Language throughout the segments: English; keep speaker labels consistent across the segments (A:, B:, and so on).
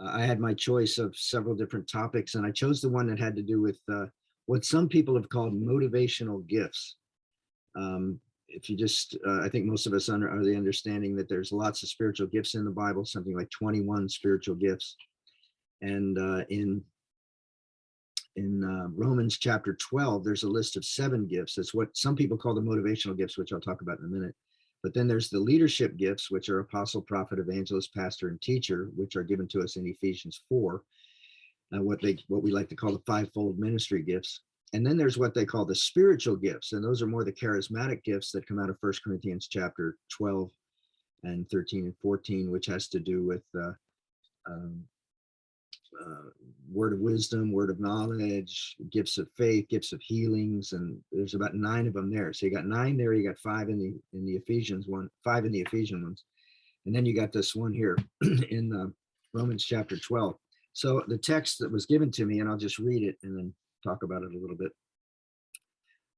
A: I had my choice of several different topics, and I chose the one that had to do with what some people have called motivational gifts. If you just, I think most of us are the understanding that there's lots of spiritual gifts in the Bible, something like 21 spiritual gifts. And in Romans chapter 12, there's a list of 7 gifts. That's what some people call the motivational gifts, which I'll talk about in a minute. But then there's the leadership gifts, which are apostle, prophet, evangelist, pastor, and teacher, which are given to us in Ephesians 4, what we like to call the fivefold ministry gifts. And then there's what they call the spiritual gifts, and those are more the charismatic gifts that come out of 1 Corinthians chapter 12 and 13 and 14, which has to do with word of wisdom, word of knowledge, gifts of faith, gifts of healings, and there's about 9 of them there. So you got 9 there, you got 5 in the Ephesians one, 5 in the Ephesian ones, and then you got this one here in Romans chapter 12. So the text that was given to me, and I'll just read it and then talk about it a little bit.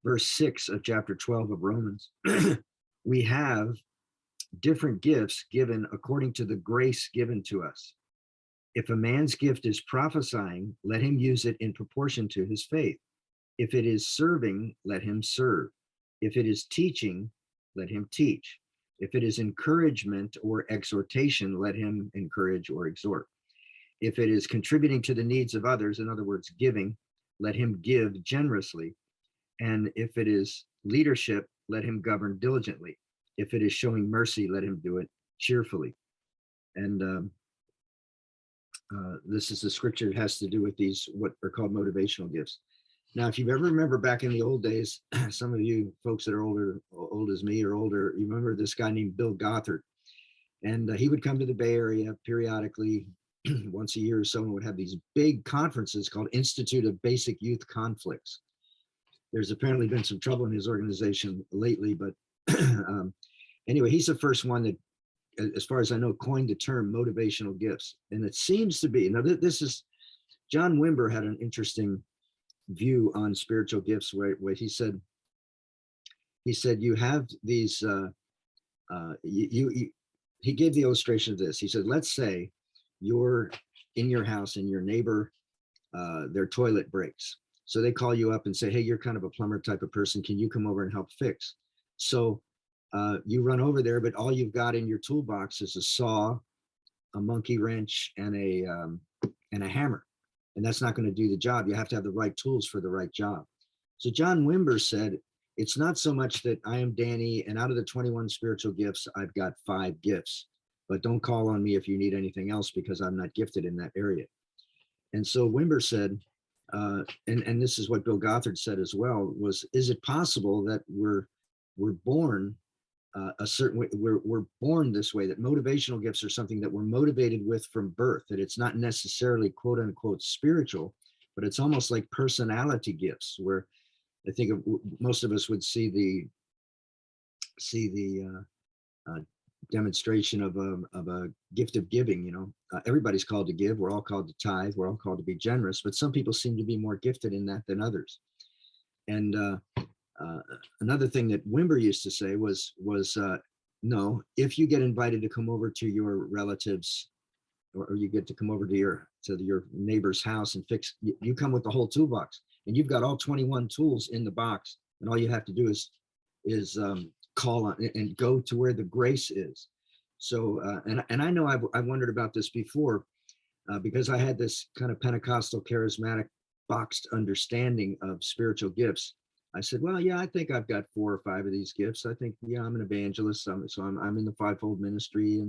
A: Verse 6 of chapter 12 of Romans. We have different gifts given according to the grace given to us. If a man's gift is prophesying, let him use it in proportion to his faith. If it is serving, let him serve. If it is teaching, let him teach. If it is encouragement or exhortation, let him encourage or exhort. If it is contributing to the needs of others, in other words, giving, let him give generously. And if it is leadership, let him govern diligently. If it is showing mercy, let him do it cheerfully. And this is the scripture that has to do with these, what are called motivational gifts. Now, if you ever remember back in the old days, some of you folks that are old as me or older, you remember this guy named Bill Gothard. And he would come to the Bay Area periodically, once a year or so, and would have these big conferences called Institute of Basic Youth Conflicts. There's apparently been some trouble in his organization lately, but anyway, he's the first one that, as far as I know, coined the term motivational gifts. And it seems to be, now this is, John Wimber had an interesting view on spiritual gifts where he said you have these, he gave the illustration of this. He said, let's say you're in your house and your neighbor, their toilet breaks. So they call you up and say, hey, you're kind of a plumber type of person. Can you come over and help fix? So you run over there, but all you've got in your toolbox is a saw, a monkey wrench, and a hammer. And that's not going to do the job. You have to have the right tools for the right job. So John Wimber said, it's not so much that I am Danny, and out of the 21 spiritual gifts, I've got 5 gifts. But don't call on me if you need anything else, because I'm not gifted in that area. And so Wimber said, and this is what Bill Gothard said as well, was, is it possible that we're born a certain way, we're born this way, that motivational gifts are something that we're motivated with from birth, that it's not necessarily quote unquote spiritual, but it's almost like personality gifts, where I think most of us would see the demonstration of a gift of giving. Everybody's called to give. We're all called to tithe. We're all called to be generous, but some people seem to be more gifted in that than others. And another thing that Wimber used to say was no, if you get invited to come over to your relatives, or you get to come over to your neighbor's house and fix, you come with the whole toolbox, and you've got all 21 tools in the box, and all you have to do is call on and go to where the grace is. So and I know I've wondered about this before, because I had this kind of Pentecostal charismatic boxed understanding of spiritual gifts. I said, well, yeah, I think I've got 4 or 5 of these gifts. I think, yeah, I'm an evangelist, so I'm in the fivefold ministry,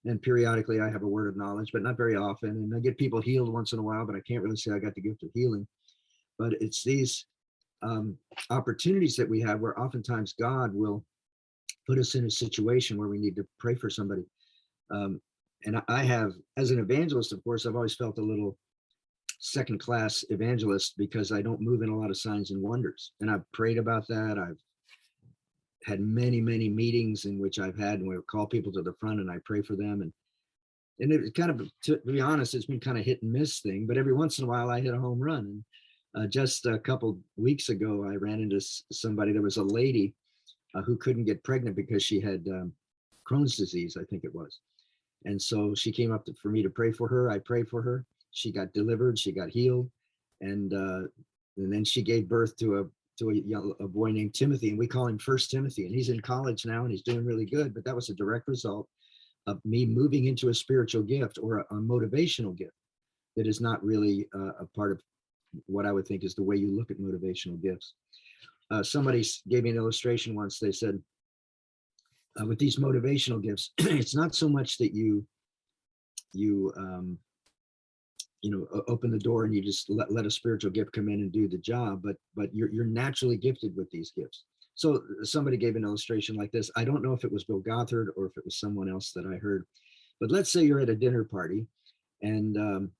A: and periodically I have a word of knowledge, but not very often. And I get people healed once in a while, but I can't really say I got the gift of healing. But it's these opportunities that we have where oftentimes God will put us in a situation where we need to pray for somebody. And I have, as an evangelist, of course, I've always felt a little second-class evangelist because I don't move in a lot of signs and wonders. And I've prayed about that. I've had many, many meetings in which I've had, and we call people to the front and I pray for them. And it kind of, to be honest, it's been kind of hit and miss thing, but every once in a while I hit a home run. And just a couple weeks ago, I ran into somebody. There was a lady who couldn't get pregnant because she had Crohn's disease, I think it was. And so she came up for me to pray for her. I prayed for her. She got delivered. She got healed. And then she gave birth to a boy named Timothy, and we call him First Timothy. And he's in college now, and he's doing really good. But that was a direct result of me moving into a spiritual gift or a motivational gift that is not really a part of what I would think is the way you look at motivational gifts. Somebody gave me an illustration once. They said, with these motivational gifts, it's not so much that you open the door and you just let a spiritual gift come in and do the job, but you're naturally gifted with these gifts. So somebody gave an illustration like this. I don't know if it was Bill Gothard or if it was someone else that I heard, but let's say you're at a dinner party, and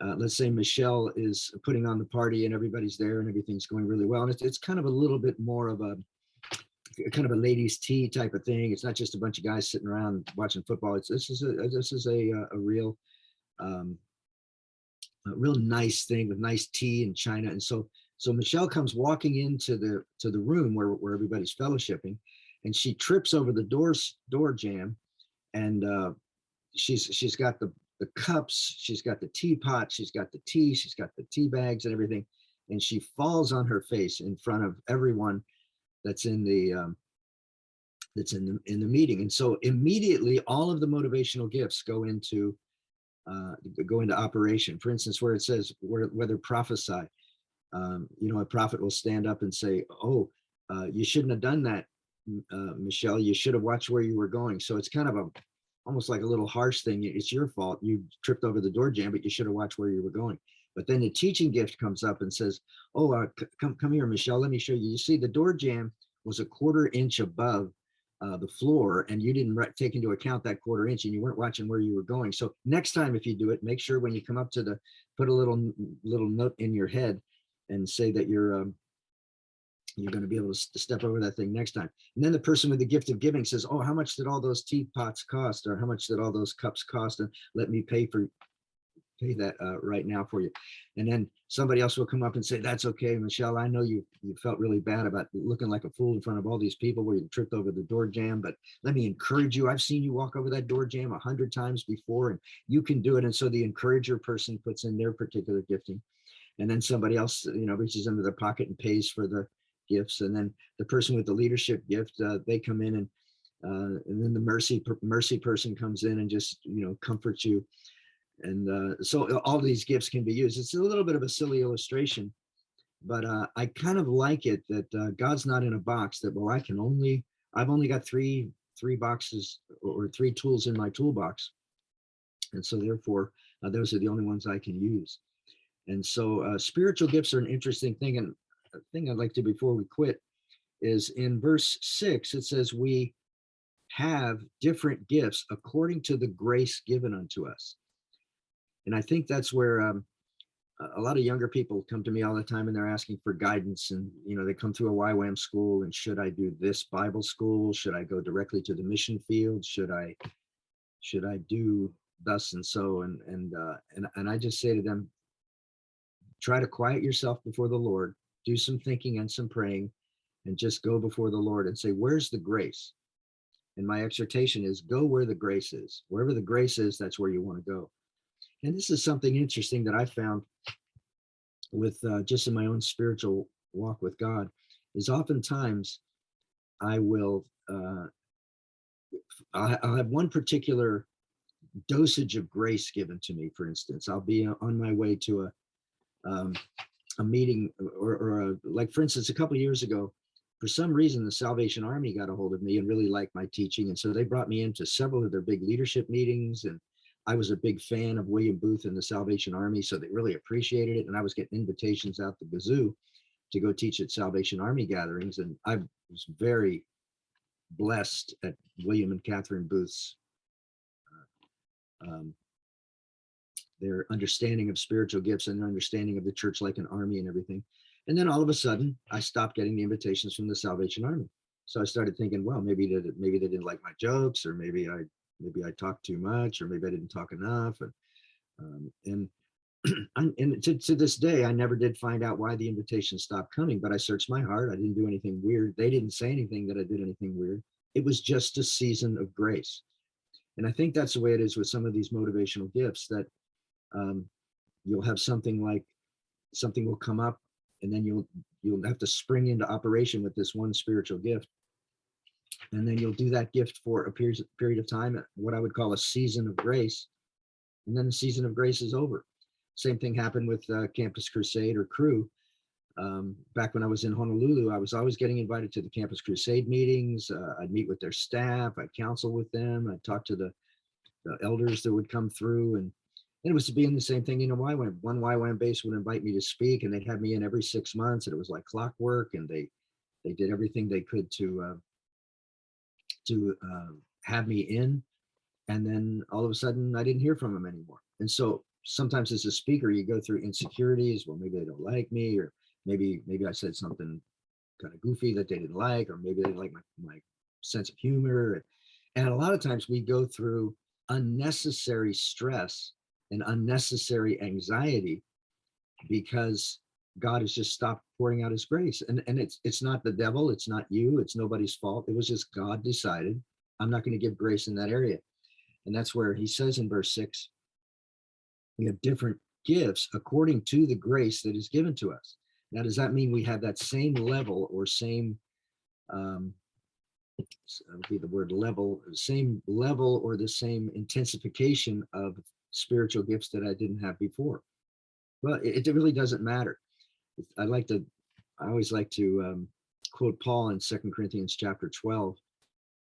A: let's say Michelle is putting on the party and everybody's there and everything's going really well. And it's kind of a little bit more of a kind of a ladies' tea type of thing. It's not just a bunch of guys sitting around watching football. This is a real a real nice thing with nice tea and china. And so Michelle comes walking into the room where everybody's fellowshipping, and she trips over the door jamb, and she's got the cups, she's got the teapot, she's got the tea, she's got the tea bags and everything, and she falls on her face in front of everyone that's in the meeting. And so immediately all of the motivational gifts go into operation. For instance, where it says whether prophesy, a prophet will stand up and say, "Oh, you shouldn't have done that, Michelle. You should have watched where you were going." So it's kind of almost like a little harsh thing. It's your fault. You tripped over the door jamb, but you should have watched where you were going. But then the teaching gift comes up and says, "Oh, come here, Michelle. Let me show you. You see, the door jamb was a 1/4 inch above the floor, and you didn't take into account that 1/4 inch, and you weren't watching where you were going. So next time, if you do it, make sure when you come up to put a little note in your head and say that you're going to be able to step over that thing next time." And then the person with the gift of giving says, "Oh, how much did all those teapots cost? Or how much did all those cups cost? And let me pay that right now for you." And then somebody else will come up and say, "That's okay, Michelle. I know you felt really bad about looking like a fool in front of all these people where you tripped over the door jamb, but let me encourage you. I've seen you walk over that door jamb 100 times before, and you can do it." And so the encourager person puts in their particular gifting. And then somebody else, reaches into their pocket and pays for the gifts. And then the person with the leadership gift, they come in, and then the mercy person comes in and just, comforts you. And so all these gifts can be used. It's a little bit of a silly illustration, but I kind of like it that God's not in a box that, well, I've only got three boxes or 3 tools in my toolbox. And so therefore, those are the only ones I can use. And so spiritual gifts are an interesting thing. And a thing I'd like to, before we quit, is in verse 6, it says, "We have different gifts according to the grace given unto us." And I think that's where a lot of younger people come to me all the time, and they're asking for guidance. And, they come through a YWAM school, and should I do this Bible school? Should I go directly to the mission field? Should I do thus and so? And I just say to them, try to quiet yourself before the Lord, do some thinking and some praying, and just go before the Lord and say, "Where's the grace?" And my exhortation is, go where the grace is. Wherever the grace is, that's where you want to go. And this is something interesting that I found with just in my own spiritual walk with God, is oftentimes I will, I'll have one particular dosage of grace given to me. For instance, I'll be on my way to a meeting, or like, for instance, a couple of years ago, for some reason, the Salvation Army got a hold of me and really liked my teaching. And so they brought me into several of their big leadership meetings. And I was a big fan of William Booth and the Salvation Army, so they really appreciated it. And I was getting invitations out the wazoo to go teach at Salvation Army gatherings. And I was very blessed at William and Catherine Booth's their understanding of spiritual gifts and their understanding of the church like an army and everything. And then all of a sudden, I stopped getting the invitations from the Salvation Army. So I started thinking, well, maybe they didn't like my jokes, or maybe I talked too much, or maybe I didn't talk enough. And to this day, I never did find out why the invitation stopped coming. But I searched my heart. I didn't do anything weird. They didn't say anything that I did anything weird. It was just a season of grace. And I think that's the way it is with some of these motivational gifts, that um, you'll have something will come up, and then you'll have to spring into operation with this one spiritual gift, and then you'll do that gift for a period of time, what I would call a season of grace, and then the season of grace is over. Same thing happened with Campus Crusade or Crew. Back when I was in Honolulu, I was always getting invited to the Campus Crusade meetings. I'd meet with their staff, I'd counsel with them, I'd talk to the elders that would come through, and it was to be in the same thing. One YWAM base would invite me to speak, and they'd have me in every 6 months, and it was like clockwork, and they did everything they could to have me in. And then all of a sudden I didn't hear from them anymore. And so sometimes as a speaker, you go through insecurities. Well, maybe they don't like me, or maybe I said something kind of goofy that they didn't like, or maybe they didn't like my sense of humor. And a lot of times we go through unnecessary stress and unnecessary anxiety because God has just stopped pouring out his grace. And it's not the devil, it's not you, it's nobody's fault. It was just God decided, I'm not going to give grace in that area. And that's where he says in verse 6, we have different gifts according to the grace that is given to us. Now, does that mean we have that same level or same, would be the word level, same level or the same intensification of spiritual gifts that I didn't have before? Well, it really doesn't matter. I always like to quote Paul in 2 Corinthians chapter 12,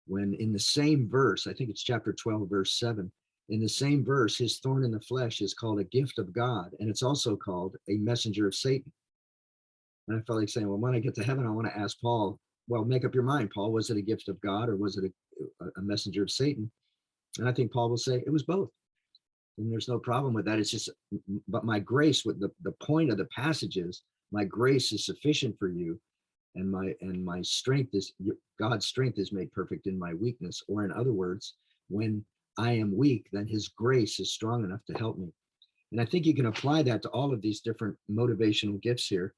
A: when in the same verse, I think it's chapter 12, verse 7, in the same verse, his thorn in the flesh is called a gift of God, and it's also called a messenger of Satan. And I felt like saying, well, when I get to heaven, I want to ask Paul, well, make up your mind, Paul, was it a gift of God or was it a messenger of Satan? And I think Paul will say it was both. And there's no problem with that. It's just, but my grace, with the point of the passage is, my grace is sufficient for you, and my strength is, God's strength is made perfect in my weakness. Or in other words, when I am weak, then his grace is strong enough to help me. And I think you can apply that to all of these different motivational gifts here,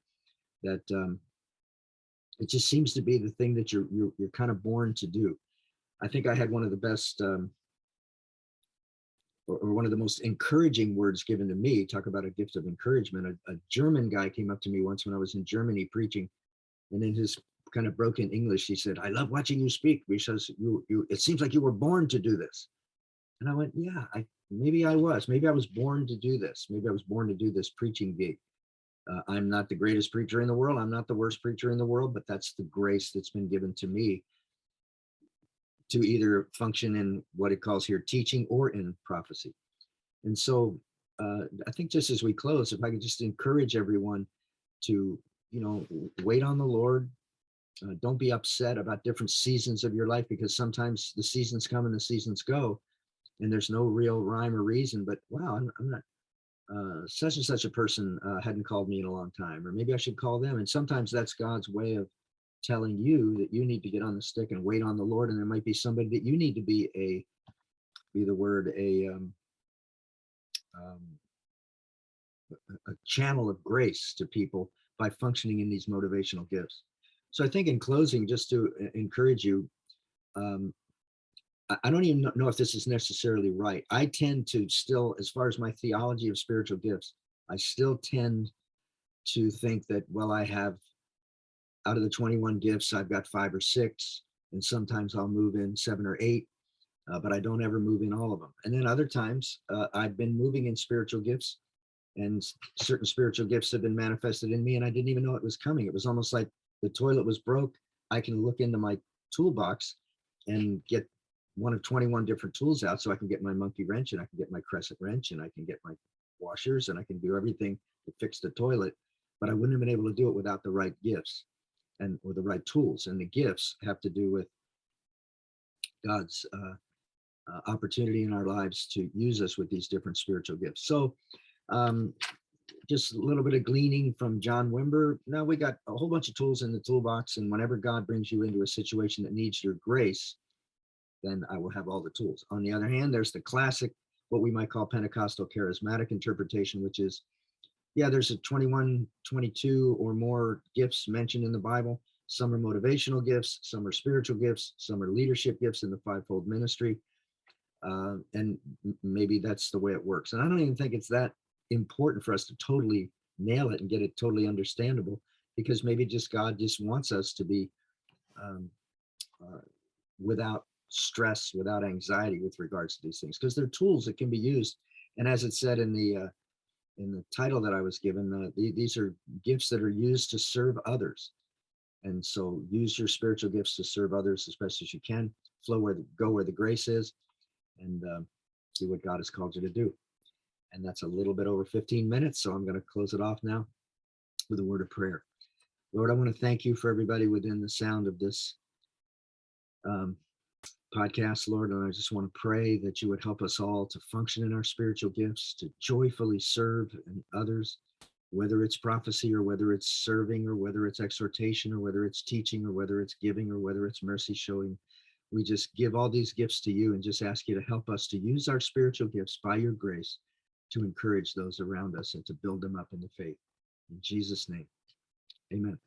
A: that it just seems to be the thing that you're kind of born to do. I think I had one of the best or one of the most encouraging words given to me. Talk about a gift of encouragement. A German guy came up to me once when I was in Germany preaching, and in his kind of broken English, he said, I love watching you speak because it seems like you were born to do this. And I went, yeah, maybe I was born to do this. Maybe I was born to do this preaching gig. I'm not the greatest preacher in the world. I'm not the worst preacher in the world, but that's the grace that's been given to me to either function in what it calls here teaching or in prophecy. And so I think just as we close, if I could just encourage everyone to, wait on the Lord. Don't be upset about different seasons of your life, because sometimes the seasons come and the seasons go, and there's no real rhyme or reason. But wow, I'm not, such and such a person hadn't called me in a long time, or maybe I should call them. And sometimes that's God's way of telling you that you need to get on the stick and wait on the Lord. And there might be somebody that you need to be a channel of grace to people by functioning in these motivational gifts. So I think in closing, just to encourage you, I don't even know if this is necessarily right. I tend to still, as far as my theology of spiritual gifts, I still tend to think that, well, I have, out of the 21 gifts, I've got 5 or 6, and sometimes I'll move in 7 or 8, but I don't ever move in all of them. And then other times I've been moving in spiritual gifts, and certain spiritual gifts have been manifested in me, and I didn't even know it was coming. It was almost like the toilet was broke. I can look into my toolbox and get one of 21 different tools out, so I can get my monkey wrench, and I can get my crescent wrench, and I can get my washers, and I can do everything to fix the toilet. But I wouldn't have been able to do it without the right gifts or the right tools. And the gifts have to do with God's opportunity in our lives to use us with these different spiritual gifts. So just a little bit of gleaning from John Wimber. Now we got a whole bunch of tools in the toolbox, and whenever God brings you into a situation that needs your grace, then I will have all the tools. On the other hand, there's the classic, what we might call Pentecostal charismatic interpretation, which is, yeah, there's a 21, 22 or more gifts mentioned in the Bible. Some are motivational gifts, some are spiritual gifts, some are leadership gifts in the fivefold ministry. And maybe that's the way it works. And I don't even think it's that important for us to totally nail it and get it totally understandable, because maybe just God just wants us to be um, uh, without stress, without anxiety with regards to these things, because they're tools that can be used. And as it said in the title that I was given, these are gifts that are used to serve others. And so use your spiritual gifts to serve others as best as you can. Go where the grace is, and do what God has called you to do. And that's a little bit over 15 minutes. So I'm going to close it off now with a word of prayer. Lord, I want to thank you for everybody within the sound of this um, podcast, Lord. And I just want to pray that you would help us all to function in our spiritual gifts, to joyfully serve others, whether it's prophecy or whether it's serving or whether it's exhortation or whether it's teaching or whether it's giving or whether it's mercy showing. We just give all these gifts to you and just ask you to help us to use our spiritual gifts by your grace to encourage those around us and to build them up in the faith. In Jesus' name, amen.